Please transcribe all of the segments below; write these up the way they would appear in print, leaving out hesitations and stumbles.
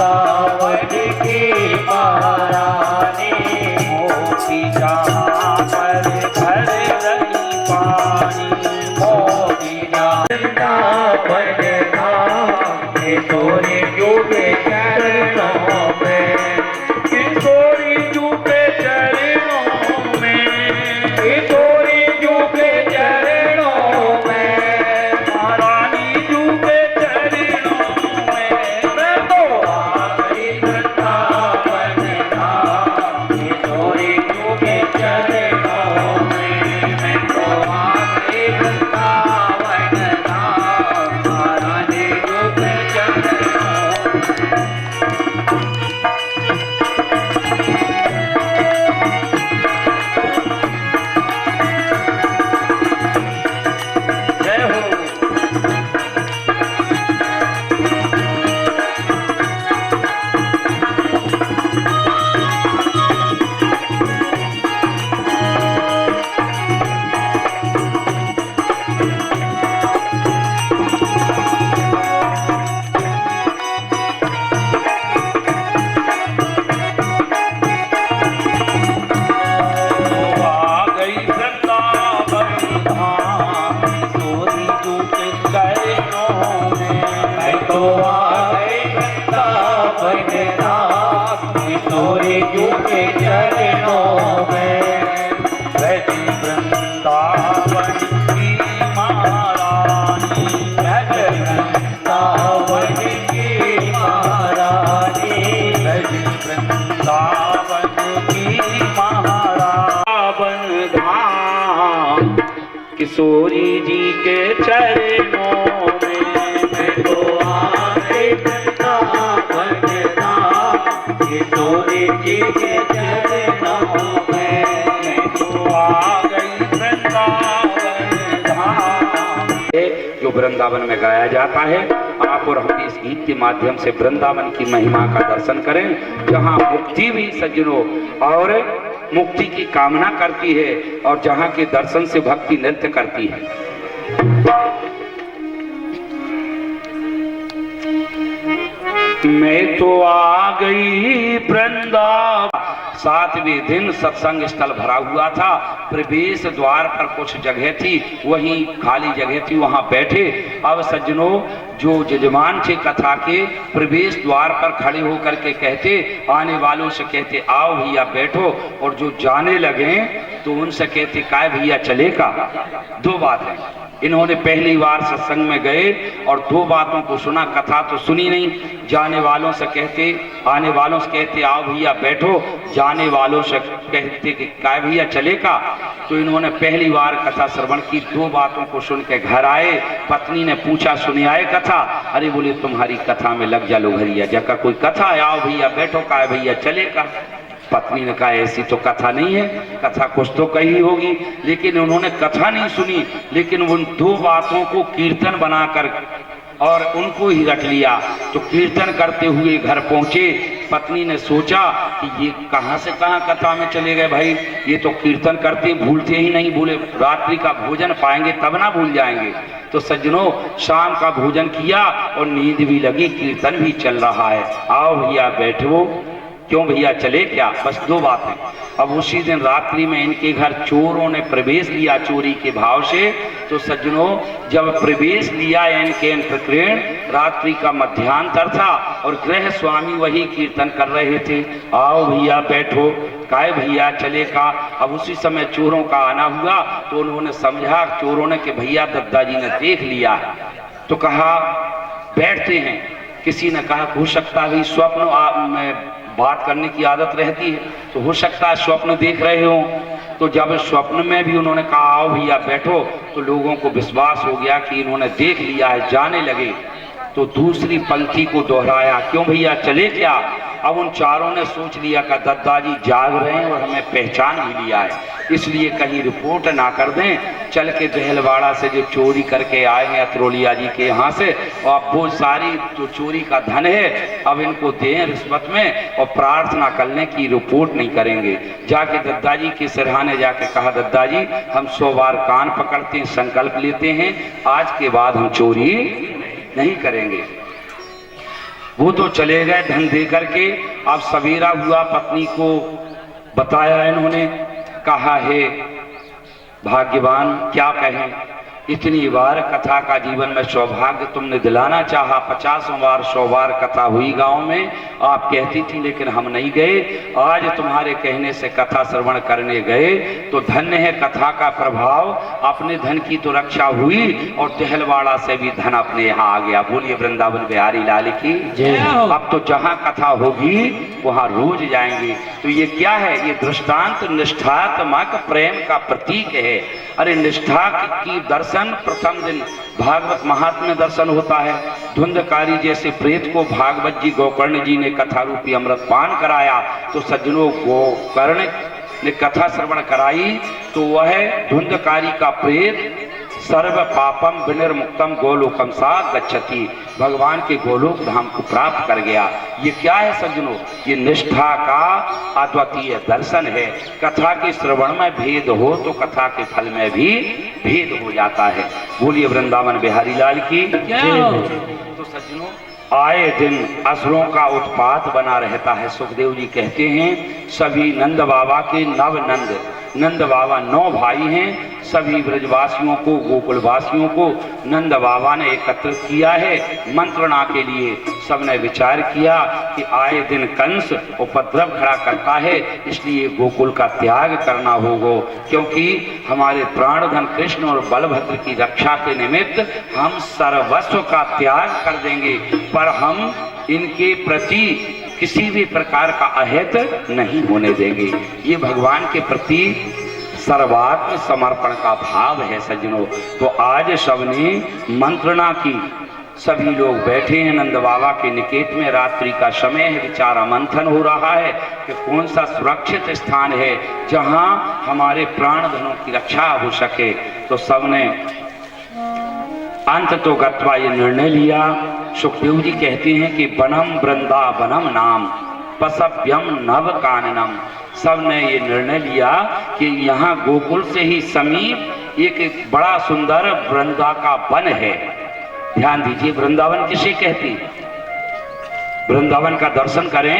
सावन की महारानी मोती जहाँ पर भर रही पानी मोती वृंदावन धाम किशोरी डूबे चरणों में किशोरी डूबे चरणों में किशोरी डूबे चरणों में महारानी डूबे चरणों में मैं तो आ गई वृंदावन धाम किशोरी डूबे चरणों में मैं तो आ गई वृंदावन धाम महारानी डूबे चरणों जय हो। आ गई वृंदावन धाम किशोरी डूबे चरणों में मैं तो आ गई वृंदावन धाम किशोरी डूबे चरणों में बैठी वृंदावन की महारानी बैठी वृंदावन की महारानी बैठी वृंदावन की महारावन धाम किशोरी जी के चरणों में मैं तो आ गई वृंदावन धाम किशोरी जी के चरणों में मैं तो आ गई वृंदावन धाम। जो वृंदावन में गाया जाता है, आप और हम इस गीत के माध्यम से वृंदावन की महिमा का दर्शन करें, जहाँ मुक्ति भी सज्जनों और मुक्ति की कामना करती है और जहाँ के दर्शन से भक्ति नृत्य करती है। मैं तो आ गई वृंदावन। 7वें दिन सत्संग स्थल भरा हुआ था। प्रवेश द्वार पर कुछ जगह थी, वहीं खाली जगह थी, वहां बैठे। अब सज्जनों जो जजमान थे कथा के, प्रवेश द्वार पर खड़े होकर के कहते, आने वालों से कहते आओ भैया बैठो, और जो जाने लगे तो उनसे कहते काय भैया चलेगा। दो बात है, इन्होंने पहली बार सत्संग में गए और दो बातों को सुना, कथा तो सुनी नहीं। जाने वालों से कहते, आने वालों से कहते आओ भैया बैठो, जाने वालों से कहते कि काय भैया चलेगा। तो इन्होंने पहली बार कथा श्रवण की, दो बातों को सुन के घर आए। पत्नी ने पूछा सुनी आए कथा? अरे बोले तुम्हारी कथा में लग जा लो घरिया, जगह कोई कथा है, आओ भैया बैठो, काय भैया चलेगा। पत्नी ने कहा ऐसी तो कथा नहीं है, कथा कुछ तो कही होगी। लेकिन उन्होंने कथा नहीं सुनी, लेकिन उन दो बातों को कीर्तन बनाकर और उनको ही रख लिया। तो कीर्तन करते हुए घर पहुंचे। पत्नी ने सोचा कि ये कहाँ से कहाँ कथा में चले गए भाई, ये तो कीर्तन करते भूलते ही नहीं। बोले रात्रि का भोजन पाएंगे तब ना भूल जाएंगे। तो सज्जनों शाम का भोजन किया और नींद भी लगी, कीर्तन भी चल रहा है। आओ भैया बैठो, क्यों भैया चले क्या? बस दो बातें। अब उसी दिन रात्रि में इनके घर चोरों ने प्रवेश लिया चोरी के भाव से। तो सज्जनों जब प्रवेश लिया इनके प्रकरण, रात्रि का मध्यांतर था और गृह स्वामी वही कीर्तन कर रहे थे, आओ भैया बैठो, काय भैया चले का। अब उसी समय चोरों का आना हुआ तो उन्होंने समझा चोरों ने कि भैया दद्दाजी ने देख लिया है, तो कहा बैठते हैं। किसी ने कहा हो सकता है स्वप्न में बात करने की आदत रहती है, तो हो सकता है स्वप्न देख रहे हो। तो जब स्वप्न में भी उन्होंने कहा आओ भैया बैठो, तो लोगों को विश्वास हो गया कि इन्होंने देख लिया है, जाने लगे। तो दूसरी पंक्ति को दोहराया, क्यों भैया चले क्या? अब उन चारों ने सोच लिया कि दद्दाजी जाग रहे हैं और हमें पहचान भी लिया है, इसलिए कहीं रिपोर्ट ना कर दें। चल के जहलवाड़ा से जो चोरी करके आए हैं अतरोलिया जी के यहाँ से, और अब वो सारी जो चोरी का धन है अब इनको दें रिश्वत में और प्रार्थना करने की रिपोर्ट नहीं करेंगे। जाके दद्दाजी के सिरहाने जाके कहा दद्दाजी हम 100 बार कान पकड़ते हैं, संकल्प लेते हैं, आज के बाद हम चोरी नहीं करेंगे। वो तो चले गए धन दे करके। अब सवेरा हुआ, पत्नी को बताया इन्होंने, कहा है भाग्यवान क्या कहें, इतनी बार कथा का जीवन में सौभाग्य तुमने दिलाना चाहा, 50 बार 100 बार कथा हुई गांव में, आप कहती थी लेकिन हम नहीं गए। आज तुम्हारे कहने से कथा श्रवण करने गए तो धन्य है कथा का प्रभाव, अपने धन की तो रक्षा हुई और टहलवाड़ा से भी धन अपने यहाँ आ गया। बोलिए वृंदावन बिहारी लाल की जय। अब तो जहाँ कथा होगी वहाँ रोज जाएंगे। तो ये क्या है, ये दृष्टांत निष्ठात्मक प्रेम का प्रतीक है। अरे निष्ठा की दर्शन प्रथम दिन भागवत महात्म्य दर्शन होता है। धुंधकारी जैसे प्रेत को भागवत जी गोकर्ण जी ने कथा रूपी अमृत पान कराया, तो सज्जनों गोकर्ण ने कथा श्रवण कराई तो वह धुंधकारी का प्रेत सर्व पापम विनिर्मुक्तम गोलोकम सा गच्छति, भगवान के गोलोक धाम को प्राप्त कर गया। ये क्या है सज्जनों, ये निष्ठा का अद्वितीय दर्शन है। कथा के श्रवण में भेद हो तो कथा के फल में भी भेद हो जाता है। बोलिए वृंदावन बिहारी लाल की। तो सज्जनों आए दिन असुरों का उत्पात बना रहता है। सुखदेव जी कहते हैं सभी नंद बाबा के नव नंद बाबा 9 भाई हैं। सभी ब्रजवासियों को, गोकुलवासियों को नंद बाबा ने एकत्रित किया है मंत्रणा के लिए। सबने विचार किया कि आए दिन कंस उपद्रव खड़ा करता है, इसलिए गोकुल का त्याग करना होगा, क्योंकि हमारे प्राणधन कृष्ण और बलभद्र की रक्षा के निमित्त हम सर्वस्व का त्याग कर देंगे, पर हम इनके प्रति किसी भी प्रकार का अहित नहीं होने देंगे। ये भगवान के प्रति सर्वात्म समर्पण का भाव है सज्जनों। तो आज सबने मंत्रणा की, सभी लोग बैठे हैं नंद बाबा के निकेत में, रात्रि का समय है, विचार मंथन हो रहा है कि कौन सा सुरक्षित स्थान है जहां हमारे प्राण धनों की रक्षा हो सके। तो सबने अंत तो गत्वा ये निर्णय लिया। सुखदेव जी कहते हैं कि वनम वृंदावनम नाम पसभ्यम नव काननम, सबने ये निर्णय लिया कि यहाँ गोकुल से ही समीप एक बड़ा सुंदर वृंदा का वन है। ध्यान दीजिए, वृंदावन किसे कहती, वृंदावन का दर्शन करें।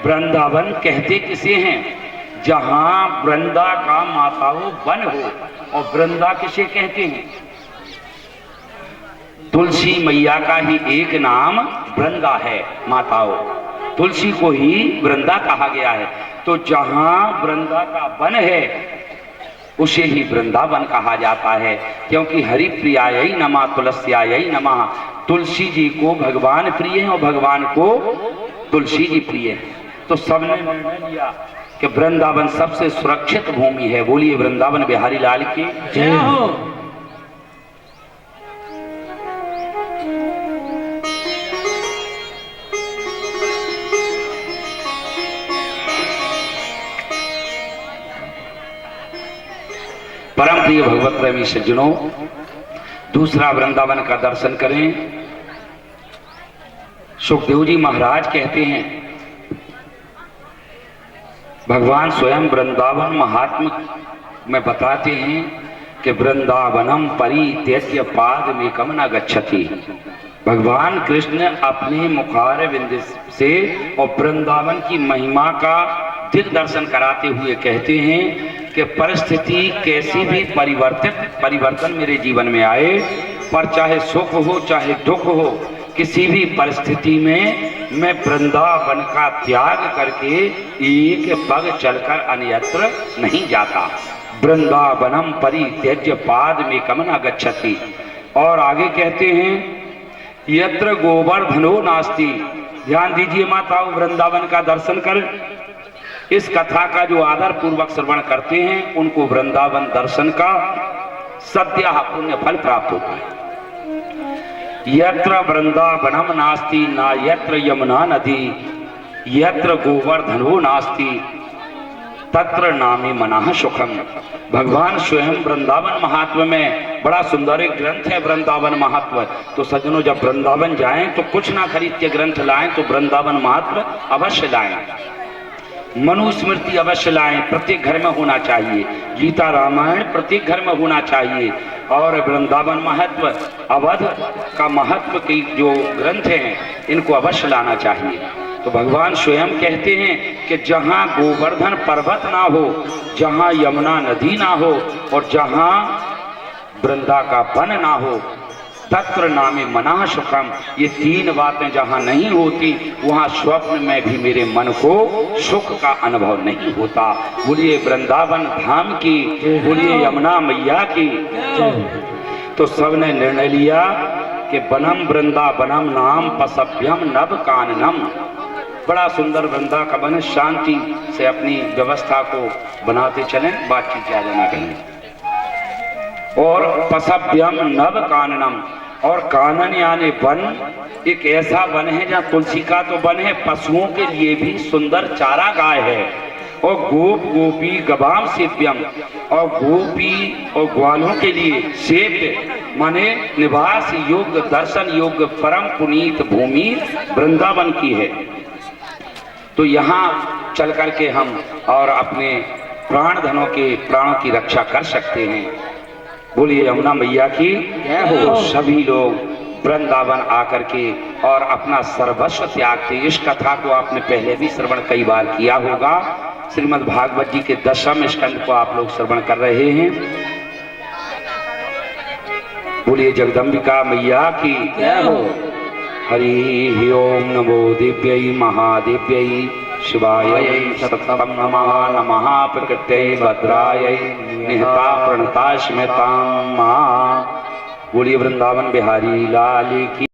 वृंदावन कहते किसे हैं, जहां वृंदा का माताओं वन हो। और वृंदा किसे कहते हैं, तुलसी मैया का ही एक नाम वृंदा है माताओं, तुलसी को ही वृंदा कहा गया है। तो जहां वृंदा का वन है उसे ही वृंदावन कहा जाता है, क्योंकि हरि प्रियायै नमः तुलस्यायै नमः, तुलसी जी को भगवान प्रिय है और भगवान को तुलसी जी प्रिय है। तो सबने निर्णय लिया कि वृंदावन सबसे सुरक्षित भूमि है। बोलिए वृंदावन बिहारी लाल की जय हो। परम प्रिय भगवत प्रेमी सज्जनों, दूसरा वृंदावन का दर्शन करें। सुखदेव जी महाराज कहते हैं, भगवान स्वयं वृंदावन महात्म में बताते हैं कि वृंदावनम परित्यज्य पाद में कम न गच्छति। भगवान कृष्ण अपने मुखार बिंद से और वृंदावन की महिमा का दिग्दर्शन कराते हुए कहते हैं कि परिस्थिति कैसी भी परिवर्तन मेरे जीवन में आए, पर चाहे सुख हो चाहे दुख हो, किसी भी परिस्थिति में मैं वृंदावन का त्याग करके एक पग चलकर अन्यत्र नहीं जाता। वृंदावनम परित्यज्य पाद में कम न गच्छति। और आगे कहते हैं यत्र गोवर्धनो नास्ति। ध्यान दीजिए माताओं, वृंदावन का दर्शन कर इस कथा का जो आदर पूर्वक श्रवण करते हैं उनको वृंदावन दर्शन का सद्य पुण्य फल प्राप्त होता है। यत्र वृंदावनम नास्ति ना यत्र यमुना नदी, यत्र गोवर्धनो नास्ति तत्र नामे मनाह सुखम। भगवान स्वयं वृंदावन महात्म में बड़ा सुंदर एक ग्रंथ है वृंदावन महात्म। तो सज्जनों जब वृंदावन जाएं तो कुछ ना खरीद के ग्रंथ लाएं, तो वृंदावन महात्म अवश्य लाएं। मनुस्मृति अवश्य लाएं, प्रत्येक घर में होना चाहिए। गीता रामायण प्रत्येक घर में होना चाहिए। और वृंदावन महत्व, अवध का महत्व की जो ग्रंथ हैं इनको अवश्य लाना चाहिए। तो भगवान स्वयं कहते हैं कि जहाँ गोवर्धन पर्वत ना हो, जहाँ यमुना नदी ना हो और जहाँ वृंदा का वन ना हो, तत्र नामे मना सुखम, ये तीन बातें जहाँ नहीं होती वहाँ स्वप्न में भी मेरे मन को सुख का अनुभव नहीं होता। बोलिए वृंदावन धाम की, बोलिए यमुना मैया की। तो सबने निर्णय लिया कि वनम वृंदावनम नाम पसभ्यम नव काननम, बड़ा सुंदर वृंदा का वन, शांति से अपनी व्यवस्था को बनाते चलें, बातचीत ज्यादा ना करें। और पसभ्यम नव काननम, और कानन यानी वन, एक ऐसा वन है जहाँ तुलसी का तो वन है, पशुओं के लिए भी सुंदर चारा गाय है। और गोप गोपी गवाम सेव्यम, और गोपी और ग्वालों के लिए सेव्य माने निवास योग्य, दर्शन योग्य परम पुनीत भूमि वृंदावन की है। तो यहाँ चल करके हम और अपने प्राण धनों के प्राणों की रक्षा कर सकते हैं। बोलिए यमुना मैया की जय हो। सभी लोग वृंदावन आकर के और अपना सर्वस्व त्यागते। इस कथा को आपने पहले भी श्रवण कई बार किया होगा। श्रीमद् भागवत जी के 10वें स्कंद को आप लोग श्रवण कर रहे हैं। बोलिए जगदम्बिका मैया की जय हो। हरि ओम नमो दिव्यै महादिव्यै शिवाय सततं नमः। नमः प्रकृत्यै भद्रायै निहता प्रणता स्मृतां। बोलिए वृंदावन बिहारी लाल की।